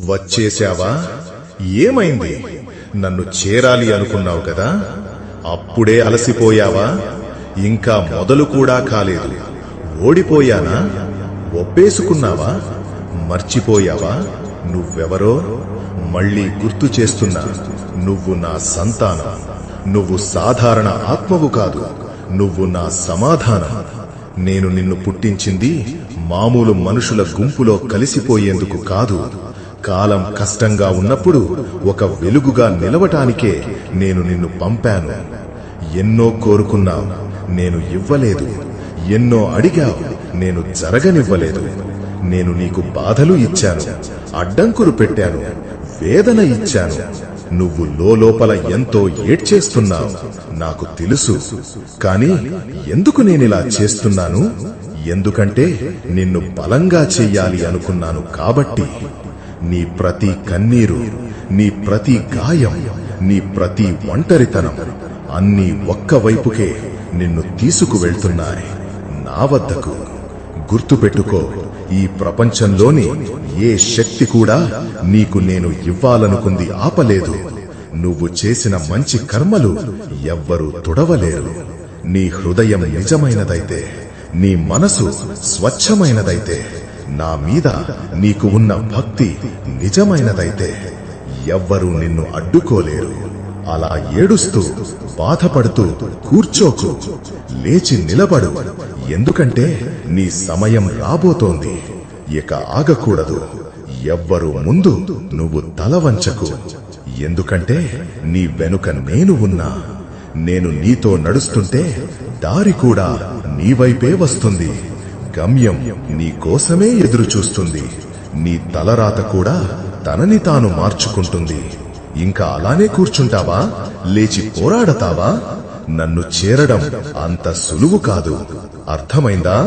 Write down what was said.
వచ్చేశావా? ఏమైంది? నన్ను చేరాలి అనుకున్నావు కదా? అప్పుడే అలసిపోయావా? ఇంకా మొదలు కూడా కాలేదు. ఓడిపోయానా? ఒప్పేసుకున్నావా? మర్చిపోయావా నువ్వెవరో? మళ్ళీ గుర్తు చేస్తున్నా, నువ్వు నా సంతానం. నువ్వు సాధారణ ఆత్మవు కాదు, నువ్వు నా సమాధానం. నేను నిన్ను పుట్టించింది మామూలు మనుషుల గుంపులో కలిసిపోయేందుకు కాదు. కాలం కష్టంగా ఉన్నప్పుడు ఒక వెలుగుగా నిలవటానికే నేను నిన్ను పంపాను. ఎన్నో కోరుకున్నావు, నేను ఇవ్వలేదు. ఎన్నో అడిగావు, నేను జరగనివ్వలేదు. నేను నీకు బాధలు ఇచ్చాను, అడ్డంకులు పెట్టాను, వేదన ఇచ్చాను. నువ్వు లోపల ఎంతో ఏడ్చేస్తున్నావు, నాకు తెలుసు. కాని ఎందుకు నేనిలా చేస్తున్నాను? ఎందుకంటే నిన్ను బలంగా చెయ్యాలి అనుకున్నాను కాబట్టి. నీ ప్రతి కన్నీరు, నీ ప్రతి గాయం, నీ ప్రతి ఒంటరితనం అన్నీ ఒక్కవైపుకే నిన్ను తీసుకువెళ్తున్నాయి, నా వద్దకు. గుర్తుపెట్టుకో, ఈ ప్రపంచంలోని ఏ శక్తి కూడా నీకు నేను ఇవ్వాలనుకుంది ఆపలేదు. నువ్వు చేసిన మంచి కర్మలు ఎవ్వరూ తుడవలేరు. నీ హృదయం నిజమైనదైతే, నీ మనసు స్వచ్ఛమైనదైతే, నా మీద నీకు ఉన్న భక్తి నిజమైనదైతే ఎవ్వరూ నిన్ను అడ్డుకోలేరు. అలా ఏడుస్తూ బాధపడుతూ కూర్చోకు, లేచి నిలబడు. ఎందుకంటే నీ సమయం రాబోతోంది. ఇక ఆగకూడదు. ఎవ్వరూ ముందు నువ్వు తల వంచకు. ఎందుకంటే నీ వెనుక నేను ఉన్నా. నేను నీతో నడుస్తుంటే దారి కూడా నీవైపే వస్తుంది. గమ్యం నీ కోసమే ఎదురు చూస్తుంది. నీ తలరాత కూడా తనని తాను మార్చుకుంటుంది. ఇంకా అలానే కూర్చుంటావా? లేచి పోరాడతావా? నన్ను చేరడం అంత సులువు కాదు. అర్థమైందా?